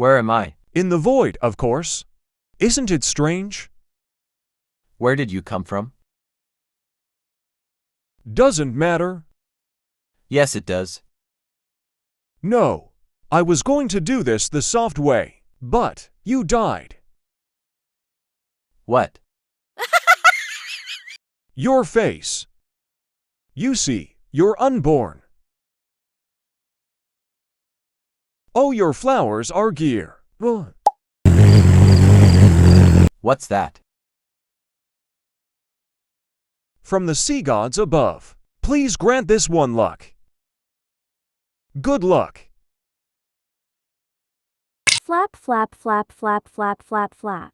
Where am I? In the void, of course. Isn't it strange? Where did you come from? Doesn't matter. Yes, it does. No. I was going to do this the soft way, but you died. What? Your face. You see, you're unborn. Oh, your flowers are gear. Ugh. What's that? From the sea gods above. Please grant this one luck. Good luck. Flap, flap, flap, flap, flap, flap, flap.